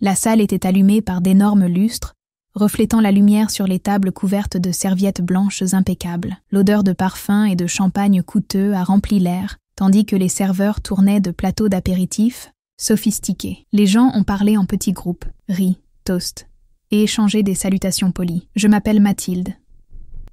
La salle était allumée par d'énormes lustres, reflétant la lumière sur les tables couvertes de serviettes blanches impeccables. L'odeur de parfum et de champagne coûteux a rempli l'air, tandis que les serveurs tournaient de plateaux d'apéritifs sophistiqués. Les gens ont parlé en petits groupes, ri, toast, et échangé des salutations polies. Je m'appelle Mathilde.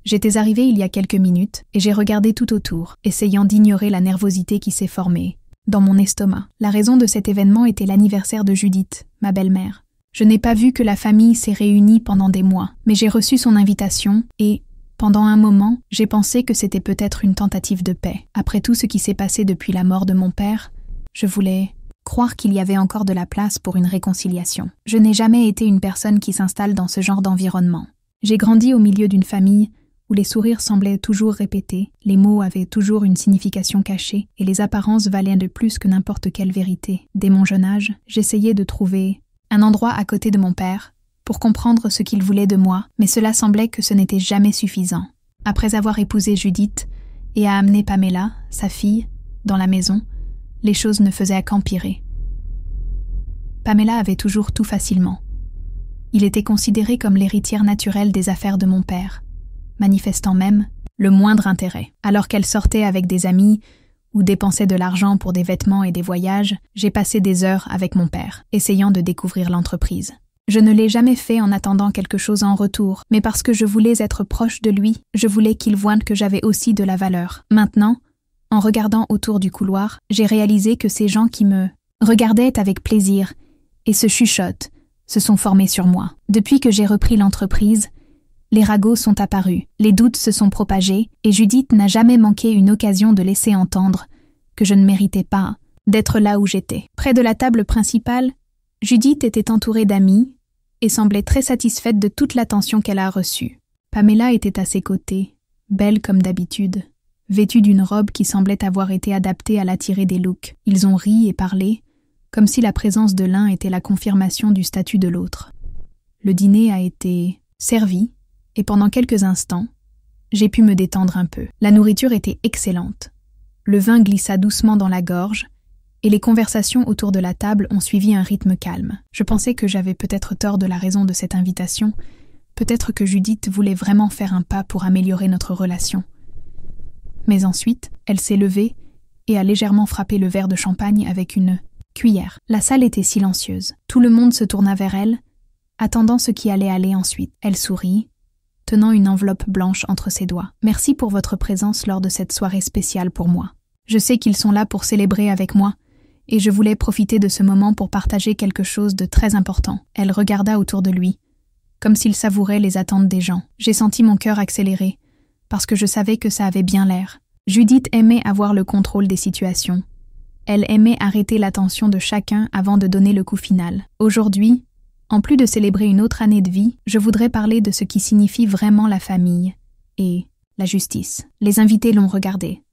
J'étais arrivée il y a quelques minutes et j'ai regardé tout autour, essayant d'ignorer la nervosité qui s'est formée dans mon estomac. La raison de cet événement était l'anniversaire de Judith, ma belle-mère. Je n'ai pas vu que la famille s'est réunie pendant des mois, mais j'ai reçu son invitation et, pendant un moment, j'ai pensé que c'était peut-être une tentative de paix. Après tout ce qui s'est passé depuis la mort de mon père, je voulais croire qu'il y avait encore de la place pour une réconciliation. Je n'ai jamais été une personne qui s'installe dans ce genre d'environnement. J'ai grandi au milieu d'une famille où les sourires semblaient toujours répétés, les mots avaient toujours une signification cachée et les apparences valaient de plus que n'importe quelle vérité. Dès mon jeune âge, j'essayais de trouver un endroit à côté de mon père pour comprendre ce qu'il voulait de moi, mais cela semblait que ce n'était jamais suffisant. Après avoir épousé Judith et a amené Pamela, sa fille, dans la maison, les choses ne faisaient qu'empirer. Pamela avait toujours tout facilement. Il était considéré comme l'héritière naturelle des affaires de mon père, manifestant même le moindre intérêt. Alors qu'elle sortait avec des amis ou dépensait de l'argent pour des vêtements et des voyages, j'ai passé des heures avec mon père, essayant de découvrir l'entreprise. Je ne l'ai jamais fait en attendant quelque chose en retour, mais parce que je voulais être proche de lui, je voulais qu'il voie que j'avais aussi de la valeur. Maintenant, en regardant autour du couloir, j'ai réalisé que ces gens qui me regardaient avec plaisir et se chuchotent se sont formés sur moi. Depuis que j'ai repris l'entreprise, les ragots sont apparus, les doutes se sont propagés et Judith n'a jamais manqué une occasion de laisser entendre que je ne méritais pas d'être là où j'étais. Près de la table principale, Judith était entourée d'amis et semblait très satisfaite de toute l'attention qu'elle a reçue. Pamela était à ses côtés, belle comme d'habitude, vêtue d'une robe qui semblait avoir été adaptée à l'attirer des looks. Ils ont ri et parlé, comme si la présence de l'un était la confirmation du statut de l'autre. Le dîner a été servi, et pendant quelques instants, j'ai pu me détendre un peu. La nourriture était excellente. Le vin glissa doucement dans la gorge, et les conversations autour de la table ont suivi un rythme calme. Je pensais que j'avais peut-être tort de la raison de cette invitation, peut-être que Judith voulait vraiment faire un pas pour améliorer notre relation. Mais ensuite, elle s'est levée et a légèrement frappé le verre de champagne avec une cuillère. La salle était silencieuse. Tout le monde se tourna vers elle, attendant ce qui allait aller ensuite. Elle sourit, tenant une enveloppe blanche entre ses doigts. « Merci pour votre présence lors de cette soirée spéciale pour moi. Je sais qu'ils sont là pour célébrer avec moi, et je voulais profiter de ce moment pour partager quelque chose de très important. » Elle regarda autour de lui, comme s'il savourait les attentes des gens. J'ai senti mon cœur accélérer, parce que je savais que ça avait bien l'air. Judith aimait avoir le contrôle des situations. Elle aimait arrêter l'attention de chacun avant de donner le coup final. Aujourd'hui, en plus de célébrer une autre année de vie, je voudrais parler de ce qui signifie vraiment la famille et la justice. Les invités l'ont regardée.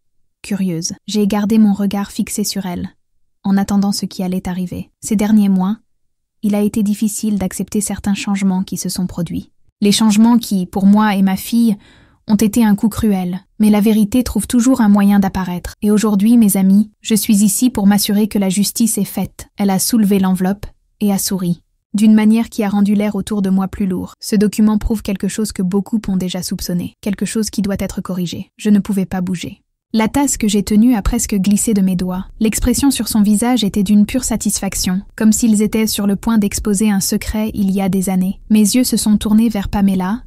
Curieuse, j'ai gardé mon regard fixé sur elle, en attendant ce qui allait arriver. Ces derniers mois, il a été difficile d'accepter certains changements qui se sont produits. Les changements qui, pour moi et ma fille, ont été un coup cruel, mais la vérité trouve toujours un moyen d'apparaître. Et aujourd'hui, mes amis, je suis ici pour m'assurer que la justice est faite. Elle a soulevé l'enveloppe et a souri, d'une manière qui a rendu l'air autour de moi plus lourd. Ce document prouve quelque chose que beaucoup ont déjà soupçonné, quelque chose qui doit être corrigé. Je ne pouvais pas bouger. La tasse que j'ai tenue a presque glissé de mes doigts. L'expression sur son visage était d'une pure satisfaction, comme s'ils étaient sur le point d'exposer un secret il y a des années. Mes yeux se sont tournés vers Pamela,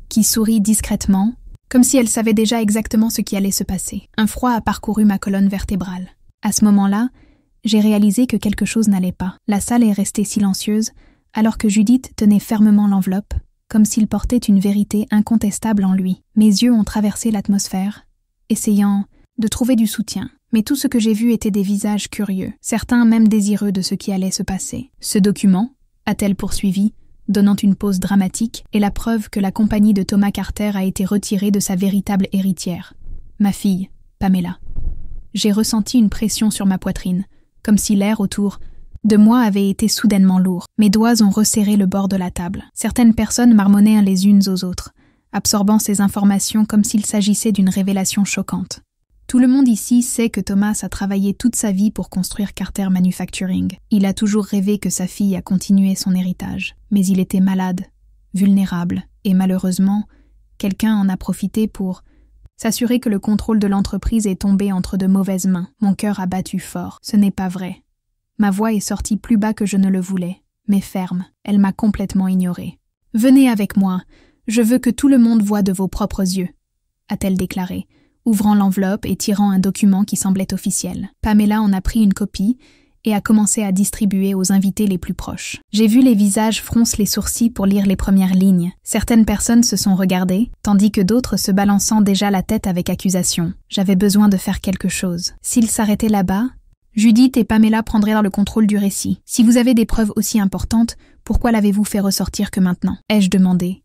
qui sourit discrètement, comme si elle savait déjà exactement ce qui allait se passer. Un froid a parcouru ma colonne vertébrale. À ce moment-là, j'ai réalisé que quelque chose n'allait pas. La salle est restée silencieuse, alors que Judith tenait fermement l'enveloppe, comme s'il portait une vérité incontestable en lui. Mes yeux ont traversé l'atmosphère, essayant de trouver du soutien. Mais tout ce que j'ai vu était des visages curieux, certains même désireux de ce qui allait se passer. Ce document, a-t-elle poursuivi, donnant une pause dramatique, est la preuve que la compagnie de Thomas Carter a été retirée de sa véritable héritière, ma fille, Pamela. J'ai ressenti une pression sur ma poitrine, comme si l'air autour de moi avait été soudainement lourd. Mes doigts ont resserré le bord de la table. Certaines personnes marmonnaient les unes aux autres, absorbant ces informations comme s'il s'agissait d'une révélation choquante. Tout le monde ici sait que Thomas a travaillé toute sa vie pour construire Carter Manufacturing. Il a toujours rêvé que sa fille a continué son héritage. Mais il était malade, vulnérable, et malheureusement, quelqu'un en a profité pour s'assurer que le contrôle de l'entreprise est tombé entre de mauvaises mains. Mon cœur a battu fort. Ce n'est pas vrai. Ma voix est sortie plus bas que je ne le voulais, mais ferme. Elle m'a complètement ignorée. « Venez avec moi. Je veux que tout le monde voie de vos propres yeux, » a-t-elle déclaré, ouvrant l'enveloppe et tirant un document qui semblait officiel. Pamela en a pris une copie et a commencé à distribuer aux invités les plus proches. J'ai vu les visages froncer les sourcils pour lire les premières lignes. Certaines personnes se sont regardées, tandis que d'autres se balançant déjà la tête avec accusation. J'avais besoin de faire quelque chose. S'ils s'arrêtaient là-bas, Judith et Pamela prendraient le contrôle du récit. Si vous avez des preuves aussi importantes, pourquoi l'avez-vous fait ressortir que maintenant ? Ai-je demandé,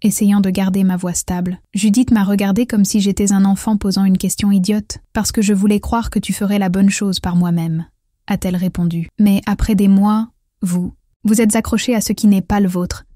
essayant de garder ma voix stable. Judith m'a regardée comme si j'étais un enfant posant une question idiote, parce que je voulais croire que tu ferais la bonne chose par moi-même, a-t-elle répondu. Mais après des mois, vous êtes accroché à ce qui n'est pas le vôtre.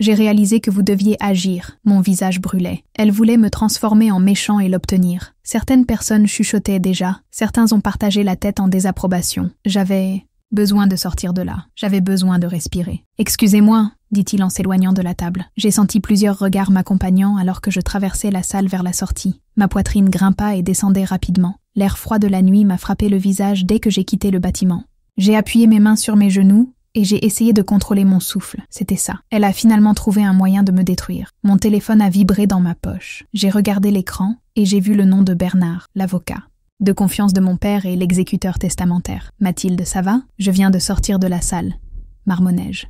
J'ai réalisé que vous deviez agir. Mon visage brûlait. Elle voulait me transformer en méchant et l'obtenir. Certaines personnes chuchotaient déjà. Certains ont partagé la tête en désapprobation. J'avais besoin de sortir de là. J'avais besoin de respirer. « Excusez-moi », dit-il en s'éloignant de la table. J'ai senti plusieurs regards m'accompagnant alors que je traversais la salle vers la sortie. Ma poitrine grimpa et descendait rapidement. L'air froid de la nuit m'a frappé le visage dès que j'ai quitté le bâtiment. J'ai appuyé mes mains sur mes genoux et j'ai essayé de contrôler mon souffle. C'était ça. Elle a finalement trouvé un moyen de me détruire. Mon téléphone a vibré dans ma poche. J'ai regardé l'écran et j'ai vu le nom de Bernard, l'avocat. De confiance de mon père et l'exécuteur testamentaire. « Mathilde, ça va ? Je viens de sortir de la salle. » marmonnai-je.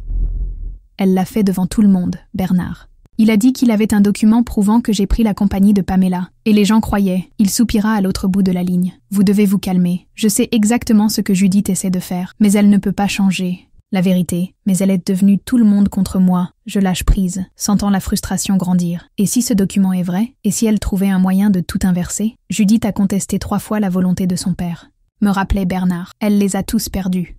Elle l'a fait devant tout le monde, Bernard. Il a dit qu'il avait un document prouvant que j'ai pris la compagnie de Pamela. Et les gens croyaient. Il soupira à l'autre bout de la ligne. « Vous devez vous calmer. Je sais exactement ce que Judith essaie de faire, mais elle ne peut pas changer. La vérité, mais elle est devenue tout le monde contre moi. Je lâche prise, sentant la frustration grandir. Et si ce document est vrai? Et si elle trouvait un moyen de tout inverser? Judith a contesté 3 fois la volonté de son père. Me rappelait Bernard. Elle les a tous perdus.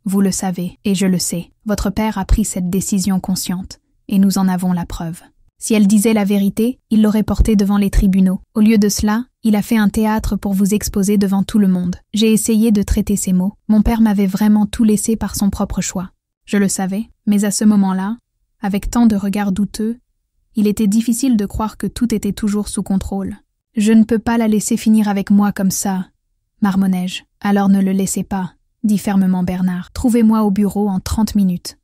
Vous le savez, et je le sais. Votre père a pris cette décision consciente, et nous en avons la preuve. Si elle disait la vérité, il l'aurait portée devant les tribunaux. Au lieu de cela, il a fait un théâtre pour vous exposer devant tout le monde. J'ai essayé de traiter ces mots. Mon père m'avait vraiment tout laissé par son propre choix. Je le savais, mais à ce moment-là, avec tant de regards douteux, il était difficile de croire que tout était toujours sous contrôle. Je ne peux pas la laisser finir avec moi comme ça, marmonnai-je. Alors ne le laissez pas, dit fermement Bernard. Trouvez-moi au bureau en 30 minutes.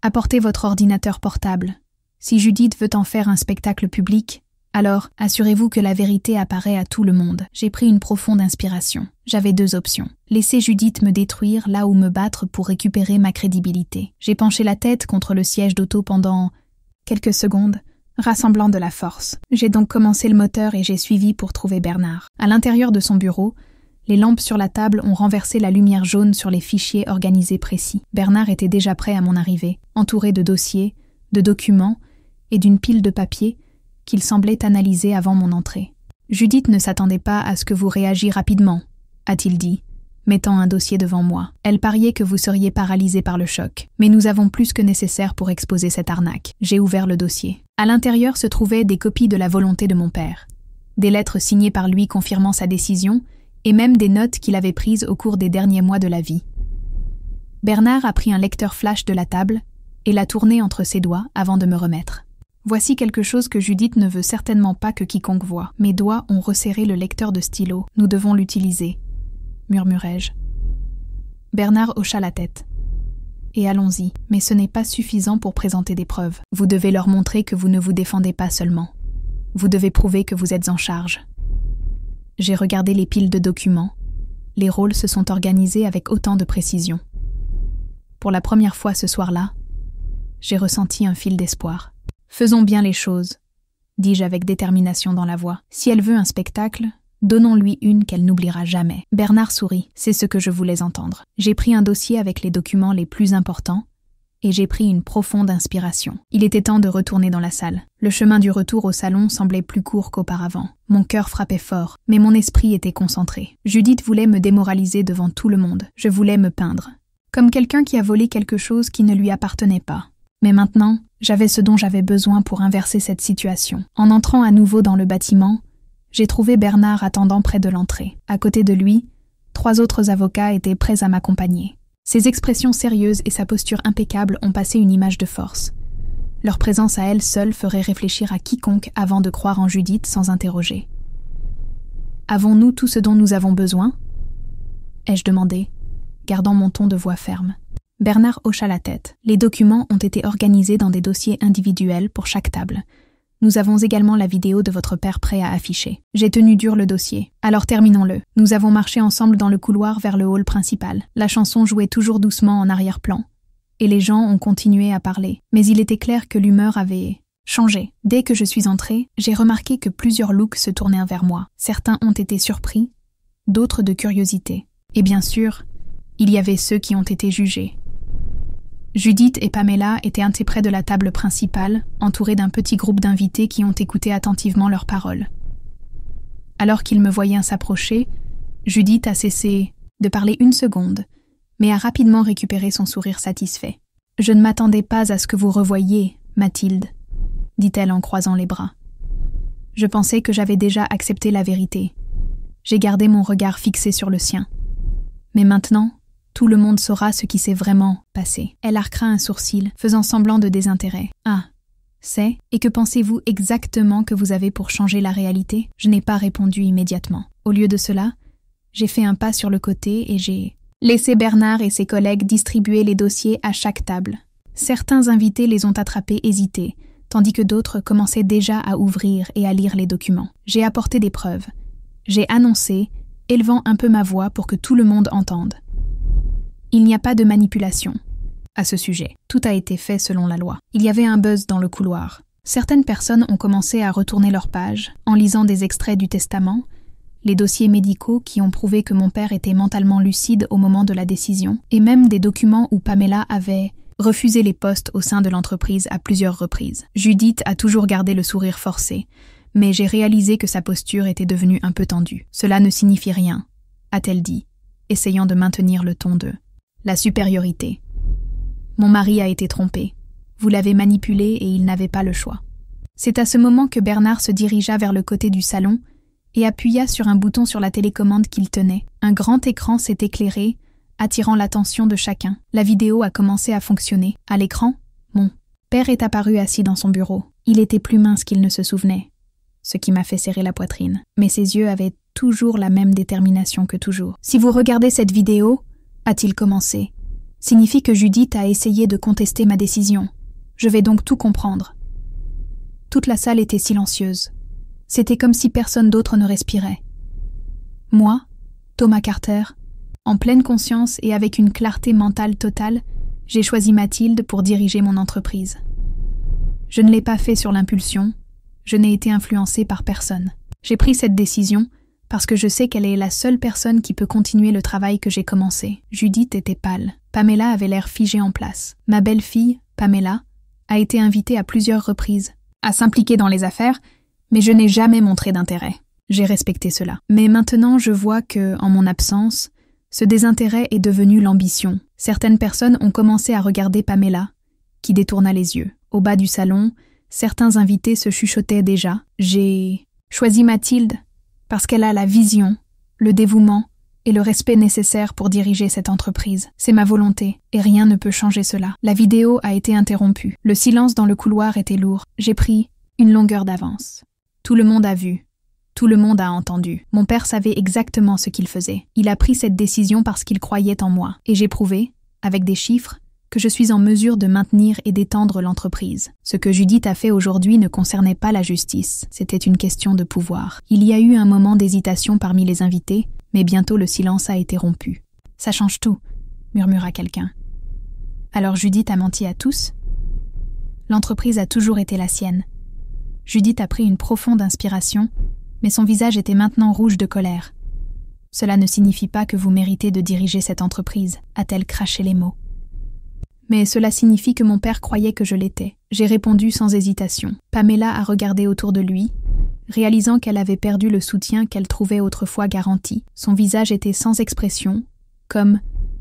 Apportez votre ordinateur portable. Si Judith veut en faire un spectacle public, alors assurez-vous que la vérité apparaît à tout le monde. J'ai pris une profonde inspiration. J'avais 2 options. Laisser Judith me détruire là ou me battre pour récupérer ma crédibilité. J'ai penché la tête contre le siège d'auto pendant quelques secondes, rassemblant de la force. J'ai donc commencé le moteur et j'ai suivi pour trouver Bernard. À l'intérieur de son bureau, les lampes sur la table ont renversé la lumière jaune sur les fichiers organisés précis. Bernard était déjà prêt à mon arrivée, entouré de dossiers, de documents et d'une pile de papier qu'il semblait analyser avant mon entrée. « Judith ne s'attendait pas à ce que vous réagissiez rapidement, » a-t-il dit, mettant un dossier devant moi. « Elle pariait que vous seriez paralysé par le choc. Mais nous avons plus que nécessaire pour exposer cette arnaque. » J'ai ouvert le dossier. À l'intérieur se trouvaient des copies de la volonté de mon père, des lettres signées par lui confirmant sa décision et même des notes qu'il avait prises au cours des derniers mois de la vie. Bernard a pris un lecteur flash de la table et l'a tourné entre ses doigts avant de me remettre. Voici quelque chose que Judith ne veut certainement pas que quiconque voie. Mes doigts ont resserré le lecteur de stylo. Nous devons l'utiliser, murmurai-je. Bernard hocha la tête. Et allons-y, mais ce n'est pas suffisant pour présenter des preuves. Vous devez leur montrer que vous ne vous défendez pas seulement. Vous devez prouver que vous êtes en charge. J'ai regardé les piles de documents. Les rôles se sont organisés avec autant de précision. Pour la première fois ce soir-là, j'ai ressenti un fil d'espoir. Faisons bien les choses, dis-je avec détermination dans la voix. Si elle veut un spectacle, donnons-lui une qu'elle n'oubliera jamais. Bernard sourit, c'est ce que je voulais entendre. J'ai pris un dossier avec les documents les plus importants et j'ai pris une profonde inspiration. Il était temps de retourner dans la salle. Le chemin du retour au salon semblait plus court qu'auparavant. Mon cœur frappait fort, mais mon esprit était concentré. Judith voulait me démoraliser devant tout le monde. Je voulais me peindre, comme quelqu'un qui a volé quelque chose qui ne lui appartenait pas. Mais maintenant, j'avais ce dont j'avais besoin pour inverser cette situation. En entrant à nouveau dans le bâtiment, J'ai trouvé Bernard attendant près de l'entrée. À côté de lui, 3 autres avocats étaient prêts à m'accompagner. Ses expressions sérieuses et sa posture impeccable ont passé une image de force. Leur présence à elle seule ferait réfléchir à quiconque avant de croire en Judith sans interroger. « Avons-nous tout ce dont nous avons besoin ?» ai-je demandé, gardant mon ton de voix ferme. Bernard hocha la tête. Les documents ont été organisés dans des dossiers individuels pour chaque table. Nous avons également la vidéo de votre père prêt à afficher. J'ai tenu dur le dossier. Alors terminons-le. Nous avons marché ensemble dans le couloir vers le hall principal. La chanson jouait toujours doucement en arrière-plan. Et les gens ont continué à parler. Mais il était clair que l'humeur avait changé. Dès que je suis entrée, j'ai remarqué que plusieurs looks se tournèrent vers moi. Certains ont été surpris, d'autres de curiosité. Et bien sûr, il y avait ceux qui ont été jugés. Judith et Pamela étaient assis près de la table principale, entourées d'un petit groupe d'invités qui ont écouté attentivement leurs paroles. Alors qu'ils me voyaient s'approcher, Judith a cessé de parler une seconde, mais a rapidement récupéré son sourire satisfait. « Je ne m'attendais pas à ce que vous revoyiez, Mathilde, » dit-elle en croisant les bras. Je pensais que j'avais déjà accepté la vérité. J'ai gardé mon regard fixé sur le sien. Mais maintenant, tout le monde saura ce qui s'est vraiment passé. Elle arqua un sourcil, faisant semblant de désintérêt. « Ah, c'est, et que pensez-vous exactement que vous avez pour changer la réalité ?» Je n'ai pas répondu immédiatement. Au lieu de cela, j'ai fait un pas sur le côté et j'ai laissé Bernard et ses collègues distribuer les dossiers à chaque table. Certains invités les ont attrapés hésités, tandis que d'autres commençaient déjà à ouvrir et à lire les documents. J'ai apporté des preuves. J'ai annoncé, élevant un peu ma voix pour que tout le monde entende. Il n'y a pas de manipulation à ce sujet. Tout a été fait selon la loi. Il y avait un buzz dans le couloir. Certaines personnes ont commencé à retourner leurs pages, en lisant des extraits du testament, les dossiers médicaux qui ont prouvé que mon père était mentalement lucide au moment de la décision, et même des documents où Pamela avait refusé les postes au sein de l'entreprise à plusieurs reprises. Judith a toujours gardé le sourire forcé, mais j'ai réalisé que sa posture était devenue un peu tendue. « Cela ne signifie rien », a-t-elle dit, essayant de maintenir le ton de la supériorité. Mon mari a été trompé. Vous l'avez manipulé et il n'avait pas le choix. C'est à ce moment que Bernard se dirigea vers le côté du salon et appuya sur un bouton sur la télécommande qu'il tenait. Un grand écran s'est éclairé, attirant l'attention de chacun. La vidéo a commencé à fonctionner. À l'écran, mon père est apparu assis dans son bureau. Il était plus mince qu'il ne se souvenait, ce qui m'a fait serrer la poitrine. Mais ses yeux avaient toujours la même détermination que toujours. « Si vous regardez cette vidéo, a-t-il commencé, signifie que Judith a essayé de contester ma décision. Je vais donc tout comprendre. » Toute la salle était silencieuse. C'était comme si personne d'autre ne respirait. Moi, Thomas Carter, en pleine conscience et avec une clarté mentale totale, j'ai choisi Mathilde pour diriger mon entreprise. Je ne l'ai pas fait sur l'impulsion, je n'ai été influencée par personne. J'ai pris cette décision parce que je sais qu'elle est la seule personne qui peut continuer le travail que j'ai commencé. Judith était pâle. Pamela avait l'air figée en place. Ma belle-fille, Pamela, a été invitée à plusieurs reprises à s'impliquer dans les affaires, mais je n'ai jamais montré d'intérêt. J'ai respecté cela. Mais maintenant, je vois que, en mon absence, ce désintérêt est devenu l'ambition. Certaines personnes ont commencé à regarder Pamela, qui détourna les yeux. Au bas du salon, certains invités se chuchotaient déjà. J'ai choisi Mathilde parce qu'elle a la vision, le dévouement et le respect nécessaires pour diriger cette entreprise. C'est ma volonté, et rien ne peut changer cela. La vidéo a été interrompue. Le silence dans le couloir était lourd. J'ai pris une longueur d'avance. Tout le monde a vu. Tout le monde a entendu. Mon père savait exactement ce qu'il faisait. Il a pris cette décision parce qu'il croyait en moi. Et j'ai prouvé, avec des chiffres, que je suis en mesure de maintenir et d'étendre l'entreprise. Ce que Judith a fait aujourd'hui ne concernait pas la justice, c'était une question de pouvoir. Il y a eu un moment d'hésitation parmi les invités, mais bientôt le silence a été rompu. « Ça change tout », murmura quelqu'un. « Alors Judith a menti à tous ?» L'entreprise a toujours été la sienne. Judith a pris une profonde inspiration, mais son visage était maintenant rouge de colère. « Cela ne signifie pas que vous méritez de diriger cette entreprise », a-t-elle craché les mots. Mais cela signifie que mon père croyait que je l'étais. J'ai répondu sans hésitation. Pamela a regardé autour de lui, réalisant qu'elle avait perdu le soutien qu'elle trouvait autrefois garanti. Son visage était sans expression, comme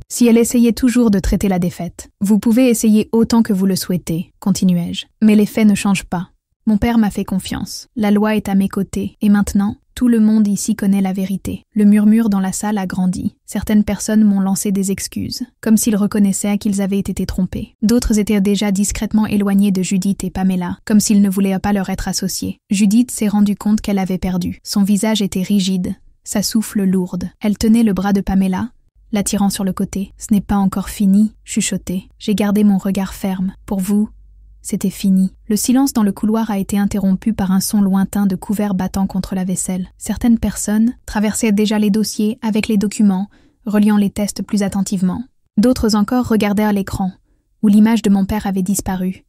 si elle essayait toujours de traiter la défaite. « Vous pouvez essayer autant que vous le souhaitez, continuai-je. Mais les faits ne changent pas. Mon père m'a fait confiance. La loi est à mes côtés. Et maintenant, tout le monde ici connaît la vérité. Le murmure dans la salle a grandi. Certaines personnes m'ont lancé des excuses, comme s'ils reconnaissaient qu'ils avaient été trompés. D'autres étaient déjà discrètement éloignés de Judith et Pamela, comme s'ils ne voulaient pas leur être associés. Judith s'est rendue compte qu'elle avait perdu. Son visage était rigide, sa souffle lourde. Elle tenait le bras de Pamela, l'attirant sur le côté. « Ce n'est pas encore fini », chuchotait. J'ai gardé mon regard ferme. « Pour vous, c'était fini. » Le silence dans le couloir a été interrompu par un son lointain de couverts battant contre la vaisselle. Certaines personnes traversaient déjà les dossiers avec les documents, reliant les tests plus attentivement. D'autres encore regardèrent l'écran, où l'image de mon père avait disparu.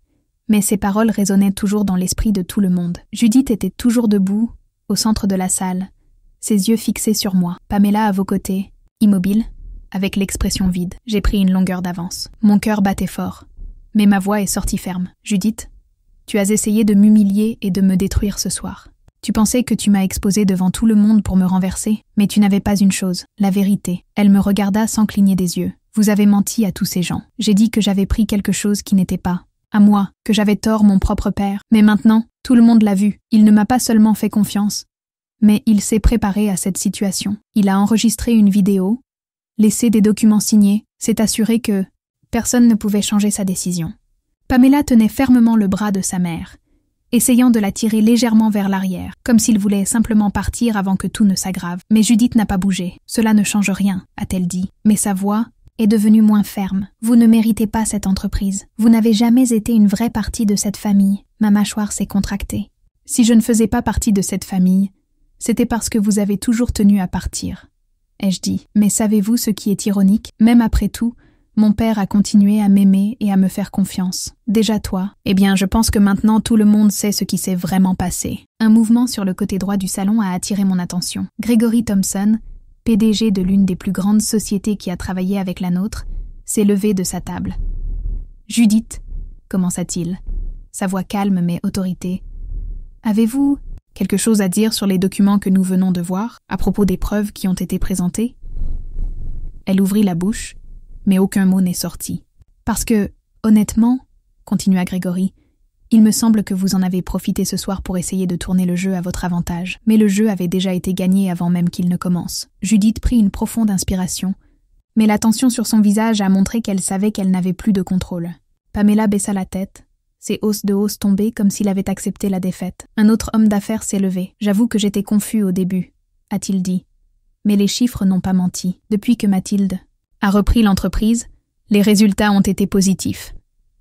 Mais ces paroles résonnaient toujours dans l'esprit de tout le monde. Judith était toujours debout, au centre de la salle, ses yeux fixés sur moi. Pamela à vos côtés, immobile, avec l'expression vide. J'ai pris une longueur d'avance. Mon cœur battait fort. Mais ma voix est sortie ferme. « Judith, tu as essayé de m'humilier et de me détruire ce soir. Tu pensais que tu m'as exposée devant tout le monde pour me renverser, mais tu n'avais pas une chose, la vérité. » Elle me regarda sans cligner des yeux. « Vous avez menti à tous ces gens. J'ai dit que j'avais pris quelque chose qui n'était pas. À moi, que j'avais tort mon propre père. Mais maintenant, tout le monde l'a vu. Il ne m'a pas seulement fait confiance, mais il s'est préparé à cette situation. Il a enregistré une vidéo, laissé des documents signés, s'est assuré que personne ne pouvait changer sa décision. » Pamela tenait fermement le bras de sa mère, essayant de la tirer légèrement vers l'arrière, comme s'il voulait simplement partir avant que tout ne s'aggrave. Mais Judith n'a pas bougé. « Cela ne change rien », a-t-elle dit. Mais sa voix est devenue moins ferme. « Vous ne méritez pas cette entreprise. Vous n'avez jamais été une vraie partie de cette famille. » Ma mâchoire s'est contractée. « Si je ne faisais pas partie de cette famille, c'était parce que vous avez toujours tenu à partir. » ai-je dit. Mais savez-vous ce qui est ironique? Même après tout, mon père a continué à m'aimer et à me faire confiance. Déjà toi? Eh bien, je pense que maintenant tout le monde sait ce qui s'est vraiment passé. Un mouvement sur le côté droit du salon a attiré mon attention. Gregory Thompson, PDG de l'une des plus grandes sociétés qui a travaillé avec la nôtre, s'est levé de sa table. « Judith, » commença-t-il, sa voix calme mais autorité. « Avez-vous quelque chose à dire sur les documents que nous venons de voir, à propos des preuves qui ont été présentées ?» Elle ouvrit la bouche, mais aucun mot n'est sorti. « Parce que, honnêtement, » continua Gregory, « il me semble que vous en avez profité ce soir pour essayer de tourner le jeu à votre avantage. Mais le jeu avait déjà été gagné avant même qu'il ne commence. » Judith prit une profonde inspiration, mais la tension sur son visage a montré qu'elle savait qu'elle n'avait plus de contrôle. Pamela baissa la tête, ses hausses de hausse tombaient comme s'il avait accepté la défaite. Un autre homme d'affaires s'est levé. « J'avoue que j'étais confus au début, » a-t-il dit. Mais les chiffres n'ont pas menti. Depuis que Mathilde a repris l'entreprise, les résultats ont été positifs.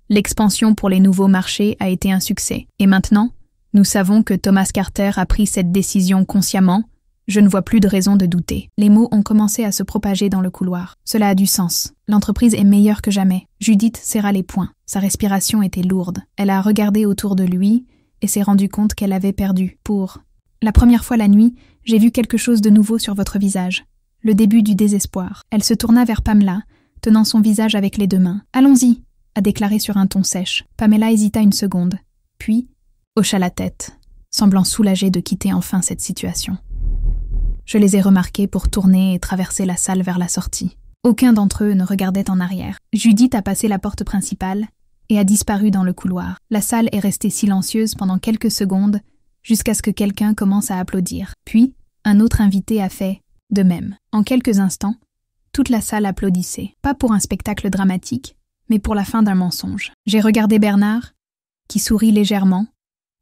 L'expansion pour les nouveaux marchés a été un succès. Et maintenant, nous savons que Thomas Carter a pris cette décision consciemment. Je ne vois plus de raison de douter. Les mots ont commencé à se propager dans le couloir. Cela a du sens. L'entreprise est meilleure que jamais. Judith serra les poings. Sa respiration était lourde. Elle a regardé autour de lui et s'est rendue compte qu'elle avait perdu. Pour la première fois la nuit, j'ai vu quelque chose de nouveau sur votre visage. Le début du désespoir. Elle se tourna vers Pamela, tenant son visage avec les deux mains. « Allons-y », a déclaré sur un ton sèche. Pamela hésita une seconde, puis hocha la tête, semblant soulagée de quitter enfin cette situation. Je les ai remarqués pour tourner et traverser la salle vers la sortie. Aucun d'entre eux ne regardait en arrière. Judith a passé la porte principale et a disparu dans le couloir. La salle est restée silencieuse pendant quelques secondes jusqu'à ce que quelqu'un commence à applaudir. Puis, un autre invité a fait de même. En quelques instants, toute la salle applaudissait. Pas pour un spectacle dramatique, mais pour la fin d'un mensonge. J'ai regardé Bernard, qui sourit légèrement,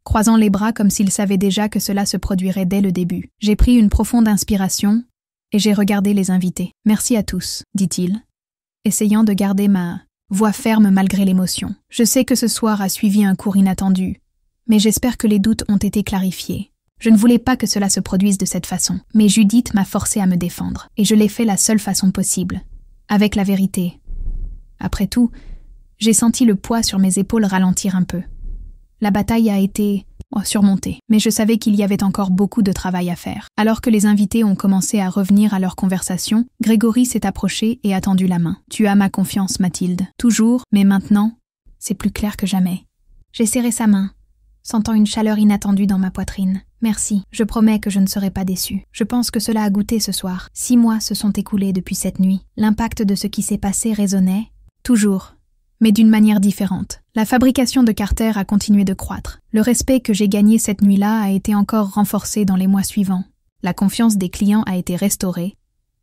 croisant les bras comme s'il savait déjà que cela se produirait dès le début. J'ai pris une profonde inspiration et j'ai regardé les invités. « Merci à tous », dit-il, essayant de garder ma voix ferme malgré l'émotion. « Je sais que ce soir a suivi un cours inattendu, mais j'espère que les doutes ont été clarifiés. Je ne voulais pas que cela se produise de cette façon, mais Judith m'a forcé à me défendre, et je l'ai fait la seule façon possible, avec la vérité. Après tout, j'ai senti le poids sur mes épaules ralentir un peu. La bataille a été surmontée, mais je savais qu'il y avait encore beaucoup de travail à faire. Alors que les invités ont commencé à revenir à leur conversation, Gregory s'est approché et a tendu la main. « Tu as ma confiance, Mathilde. Toujours, mais maintenant, c'est plus clair que jamais. » J'ai serré sa main, sentant une chaleur inattendue dans ma poitrine. « Merci, je promets que je ne serai pas déçue. Je pense que cela a goûté ce soir. 6 mois se sont écoulés depuis cette nuit. L'impact de ce qui s'est passé résonnait, toujours, mais d'une manière différente. La fabrication de Carter a continué de croître. Le respect que j'ai gagné cette nuit-là a été encore renforcé dans les mois suivants. La confiance des clients a été restaurée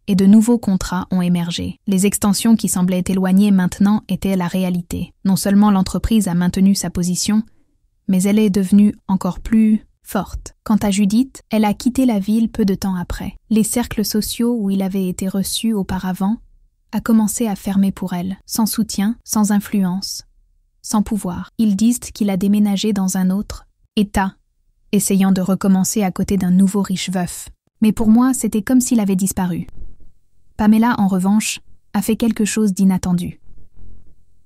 et de nouveaux contrats ont émergé. Les extensions qui semblaient éloignées maintenant étaient la réalité. Non seulement l'entreprise a maintenu sa position, mais elle est devenue encore plus forte. Quant à Judith, elle a quitté la ville peu de temps après. Les cercles sociaux où il avait été reçu auparavant a commencé à fermer pour elle, sans soutien, sans influence, sans pouvoir. Ils disent qu'il a déménagé dans un autre État, essayant de recommencer à côté d'un nouveau riche veuf. Mais pour moi, c'était comme s'il avait disparu. Pamela, en revanche, a fait quelque chose d'inattendu.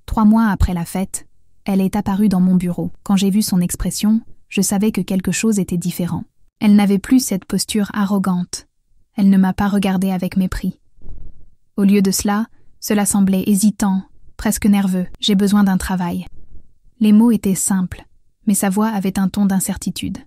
3 mois après la fête, elle est apparue dans mon bureau. Quand j'ai vu son expression, je savais que quelque chose était différent. Elle n'avait plus cette posture arrogante. Elle ne m'a pas regardé avec mépris. Au lieu de cela, cela semblait hésitant, presque nerveux. « J'ai besoin d'un travail ». Les mots étaient simples, mais sa voix avait un ton d'incertitude.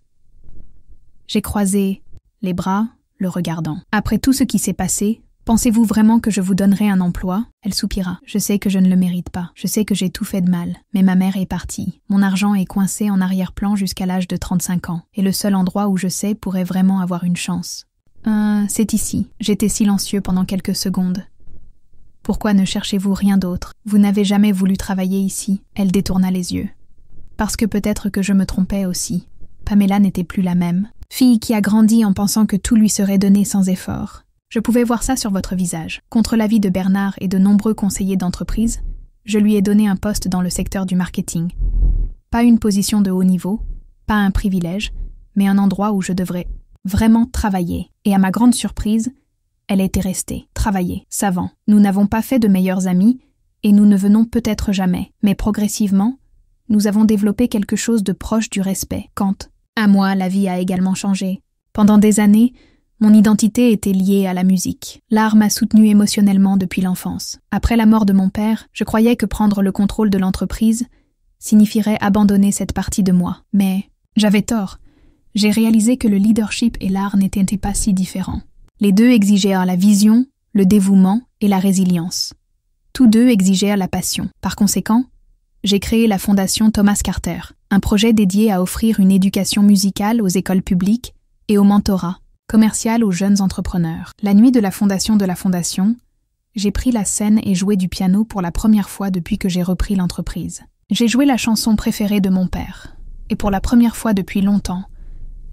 J'ai croisé les bras, le regardant. « Après tout ce qui s'est passé, pensez-vous vraiment que je vous donnerai un emploi ?» Elle soupira. « Je sais que je ne le mérite pas. Je sais que j'ai tout fait de mal. Mais ma mère est partie. Mon argent est coincé en arrière-plan jusqu'à l'âge de 35 ans. Et le seul endroit où je sais pourrait vraiment avoir une chance. C'est ici. » J'étais silencieux pendant quelques secondes. « Pourquoi ne cherchez-vous rien d'autre? Vous n'avez jamais voulu travailler ici. » Elle détourna les yeux. Parce que peut-être que je me trompais aussi. Pamela n'était plus la même. Fille qui a grandi en pensant que tout lui serait donné sans effort. Je pouvais voir ça sur votre visage. Contre l'avis de Bernard et de nombreux conseillers d'entreprise, je lui ai donné un poste dans le secteur du marketing. Pas une position de haut niveau, pas un privilège, mais un endroit où je devrais vraiment travailler. Et à ma grande surprise, elle était restée, travailler, savant. Nous n'avons pas fait de meilleurs amis, et nous ne venons peut-être jamais. Mais progressivement, nous avons développé quelque chose de proche du respect. Quant à moi, la vie a également changé. Pendant des années, mon identité était liée à la musique. L'art m'a soutenue émotionnellement depuis l'enfance. Après la mort de mon père, je croyais que prendre le contrôle de l'entreprise signifierait abandonner cette partie de moi. Mais j'avais tort. J'ai réalisé que le leadership et l'art n'étaient pas si différents. Les deux exigèrent la vision, le dévouement et la résilience. Tous deux exigèrent la passion. Par conséquent, j'ai créé la Fondation Thomas Carter, un projet dédié à offrir une éducation musicale aux écoles publiques et au mentorat commercial aux jeunes entrepreneurs. La nuit de la fondation, j'ai pris la scène et joué du piano pour la première fois depuis que j'ai repris l'entreprise. J'ai joué la chanson préférée de mon père, et pour la première fois depuis longtemps,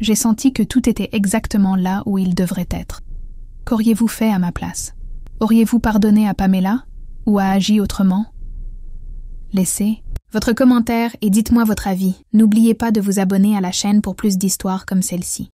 j'ai senti que tout était exactement là où il devrait être. Qu'auriez-vous fait à ma place? Auriez-vous pardonné à Pamela ou a agi autrement? Laissez votre commentaire et dites-moi votre avis. N'oubliez pas de vous abonner à la chaîne pour plus d'histoires comme celle-ci.